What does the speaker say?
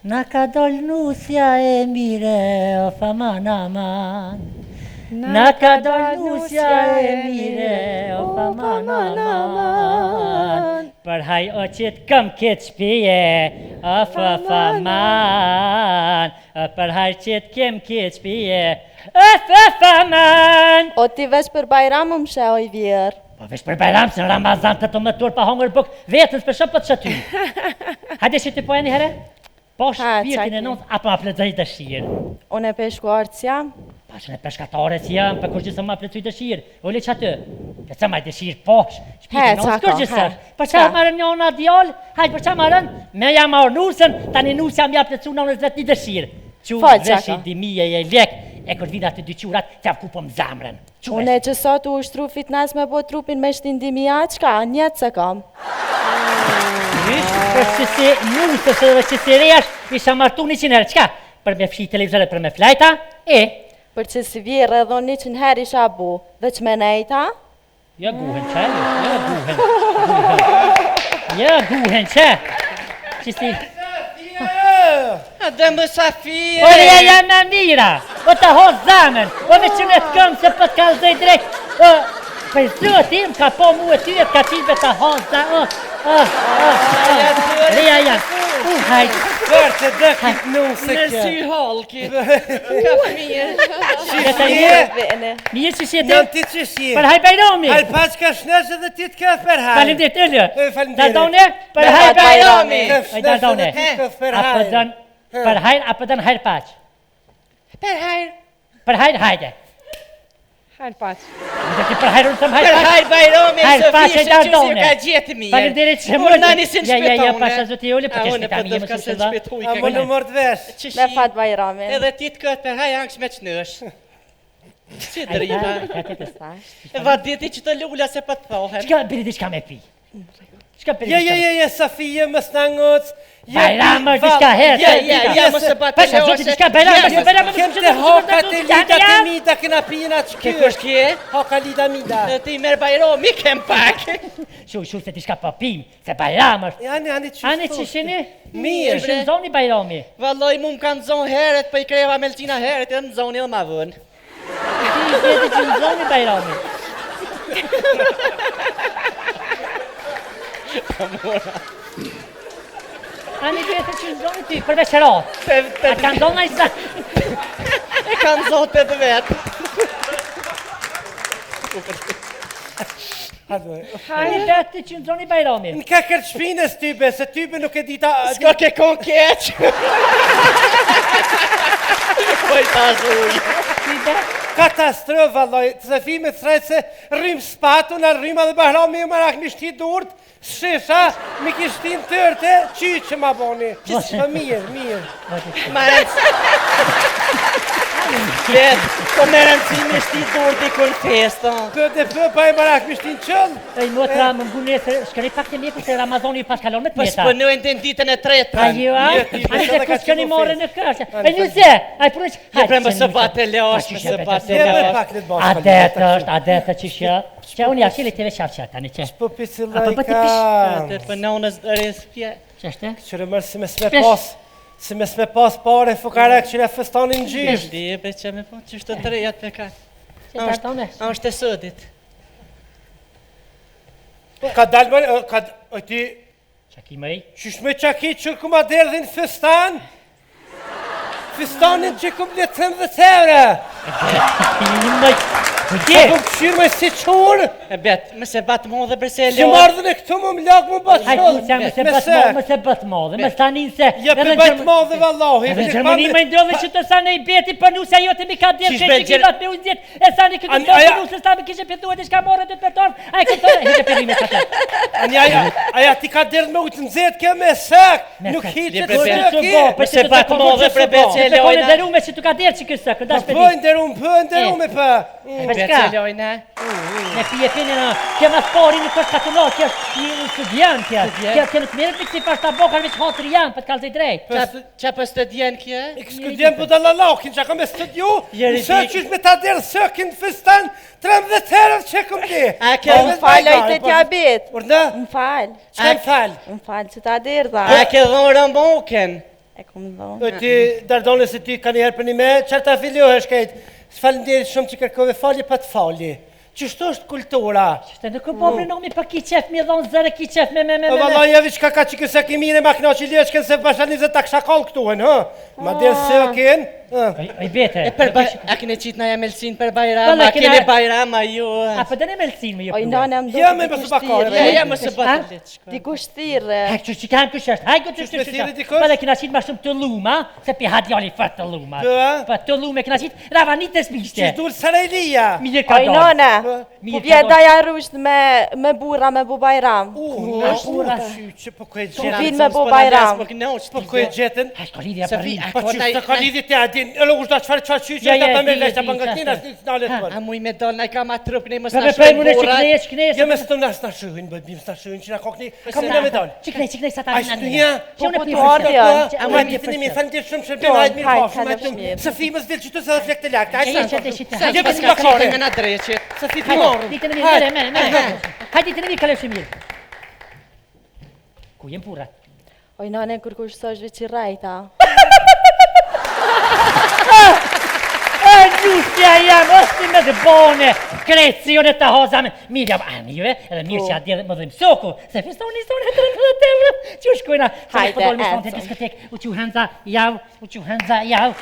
Na ka dol nusja e mire, o faman aman. Na ka dol nusja e mire, o faman aman. Për haj o qit këm këtë shpije, o faman. Për haj qit këm këtë shpije, o faman. O ti vesh për Bajram më shë oj vjerë. Po vesh për Bajram, se në Ramazan të më tur pa hongër buk, vetës për shumë për të shëty. Hajde që ti poja një herë? Po shpirtin e nëndë, apo ma plëtëj dëshirë. Unë e peshkuarës jam? Pa që në peshkatare si jam, për kur gjithë ma plëtëj dëshirë. Ole që atë, që të ma dëshirë posh, shpirtin e nëndë, kur gjithë. Për që marën një ona djallë, hajtë për që marën, me jam marë nusën, tani nusë jam ja plëcu në nëzë një dëshirë. Që veshë i dimije e lek, e kur vidat të dyqurat, të avku po më zamrën. Unë e që sot u ushtru fitnes me bo trupin me shtin dimija, qka, njetë se kam. Për që si nusës dhe që si rejash, isha martu 100 herë, qka? Për me fshi televizore, për me flajta, Për që si vjerë edhe 100 herë isha bu, veç me nejta? Ja guhen që, ja guhen që, që si... Dhe më Safie! O ja me mira, o të hosë zamen, o me që në të këmë se për të kalzoj drejt, për zëtim ka po mu e ty e të ka qive të hosë zamen, Reja ja, hajtë. Për të dëkit nusë Në sy halki. Ka fëmije. Mirë që shjetë? Jënë ti që shjetë. Për haj Bajrami. Hajë paç ka shneshe dhe ti të këf për hajë. Falimderit, ëllë. Falimderit. Dardone, për haj Bajrami. Dardone. Për hajr, apo dënë hajr paç? Për hajr. Për hajr, hajde. Hajr paç. Dhe ti për hajr unë thëmë hajr paç? Për hajr Bajrami, hajr paç e Dardone. Ka gjetë mirë. Falimderit që më... Unë nani si në shpetone. Ja, pasha zëti ullë, për të shpetami jemë së shëdha. A më në mërë të vesh. Me fat Bajramin. Edhe ti të këtë për hajr angsh me qënësh. Si drita. E va diti që të lulla se për të thohen. Qka bërë diçka me pi? Je, Safie, më snangëc. Bajramër, diçka herë. Ja, më se batë Pasha zoti diçka Bajramër. Këmë të hoka të lida të mida këna pina që Ke kush kje? Hoka lida mida. Ti merë Bajrami kem pak. Shu se diçka po pim, se Bajramër. Ani që që shini? Mirë. Që në zoni Bajrami. Valloj mu më kanë zonë heret, për i kreva Melcina heret, edhe në zonë edhe ma vënë. Ti i vjetë që në zoni Bajrami. Ani vjetë që në zoni ty, për veçerat. A kanë zonë a i sa? E kanë zonë të të vetë. Ani vjetë që në zoni Bajrami. Në ka kërë shpines tybe, se tybe nuk e dita... S'ka ke kon keq. Pojta zhuj. Katastrofë, valloj, të zëfi me srejtë se rrim spatu, në rrima dhe Bajrami ju marak mi shti durt, shisha, mi kishtin tërte, qyqë që ma boni. Mirë. Marënc. Vetë, po me rëndësimi shti durt i kur festa. Këtë për pa i marak mi shtin qëllë. E motra më mbune se shkëri pak të mjeku se Ramazoni ju pas kalon me të Po mjeta. s'pënojnë të ditën e tretë. A ju a? Ani të kush këni more në kërshë. E njëse, a i punës... Je pre më së batë leosh, më së batë leosh. Adetë që shë. Që unë jashili të veçarë që tani që. Po pisi Apo po ti lajka. Për në unës dërës pje. Qështë? Qërë mërë si me s'me pas pare fukarek që le fëstanin gjysht. Di e për që me po, që shtë të rejat për ka. Që të artone? A është e sëdit. Ka dalë mërë, o ti, Qaki mëj? qysh me qaki që kuma derdhin fëstan? Fëstanin që kum le 13 euro. Një mëj. Ka kum këshirë me si qurë. E betë, më se batë më dhe përse e Që leosh. mardhën e këtu më lakë më batë Hajtë shodhë. që më se bëtë modhe, më stanin se... Ja për batë modhe vallohi. Edhe Gjermani më ndodhe që të sa në i beti për nusja jote mi ka djerë që që kilat me unë zjetë, e sa në këtë të për nusë, sa me kishe pënduhet i shka morë dhe të përtonë, a i këtë heke për rime të të. Aja ti ka derdhë me ujtë nëzet ke me sëk, nuk hiqet sëk i. Më se batë modhe për betë që e leojna. Dhe rume që të ka djerë që kësë, këndash për Pëndë rume për. Becelojnë. Ne pjepini në, kjo më spori nuk është katullor, kjo është një studian kjo. Kjo nuk merret me kësi pas ta bokar veç hatër janë, për të kalë të drejt. Qa për studien kjo? Ik studiem po dallalakin, që ka me studiu, në sëqysh me ta derë sëkin fëstan, 13 herët që kom di. Më falë ojtë të jabit. Urna? Më falë. Qka më falë? Më falë që ta dirë dha. A ke dhonë rëmboken? E kom dhonë. Ti, dardone se ti ka njëherë për një me, qërë ta filiohesh kajtë, s'falenderit shumë që kërkove falje pa të falje. Qështu është kultura? Qështë nuk e bobri nomi për ki qef, mi dhonë zërë ki qef me. O valla jevi qka ka që këse ki mire ma këna që lieshken se pasha 20 tak shakall këtuhen, ha? Ma dirë se o ken? I bete. A kene qitë na jamelsin për bajram, a kene bajram a ju. A për dëne melsin me ju Oj, nane më do Ja me më së bakare. Ja më së batë liçko. Dikush thirë. Hajë që kanë kush është, hajë që me thirë dikush? Për dhe kina qitë ma shumë të luma, se pi hadjali fërë të luma. Për të lume kina qitë, ravanit e smishte. Qështë dur Sarajlia? Mirë ka Oj, dalë. nane, po vjetë daja rusht me bura me bu bajram. Ura shyqë, po kujtë Po gjetën. vinë me bu bajram. Po kujtë gjetën. Hajë ka lidhja Se për vi, rinë. Po qështë të ka lidhje të adin, e lo ushda qëfar shyqë, Ja, da ja, pa me di, veshta di, për nga qa, tina, qa. s'nalet për. A muj me dollë, na i ka ma trup, ne mos Për na për shumë më në burat. qiknes. Ja me së të nas në shyhin, bëjt bim së në shyhin, që në kokni, kam në me dollë. Qiknes, sa ta Ashtë të një, Po Qone po pi të ardhë janë. a më një të një mi fanë dirë shumë shërbim, hajtë mirë hajtë, pafshëm, hajtë hajtë mirë. së fimës dilë që të se dhe flek të lakë, Hajë hajtë që të shite. Sa Ja, që pas s'ka bakare. kore me na dreqit. së fi të morën. Ditën e mirë, me. Hajë ditën e mirë, kalë mirë. Ku jem pura? Oj, nane, kur kush së është veqi rajta. Gjustja jam, është me të bone, krecionet të hozame. Mirë jam, amive, edhe mirë që atë më dhëmë soku, se festoni e 13 euro, që u shkojna, Hajde, që u diskotek, u që henza jau,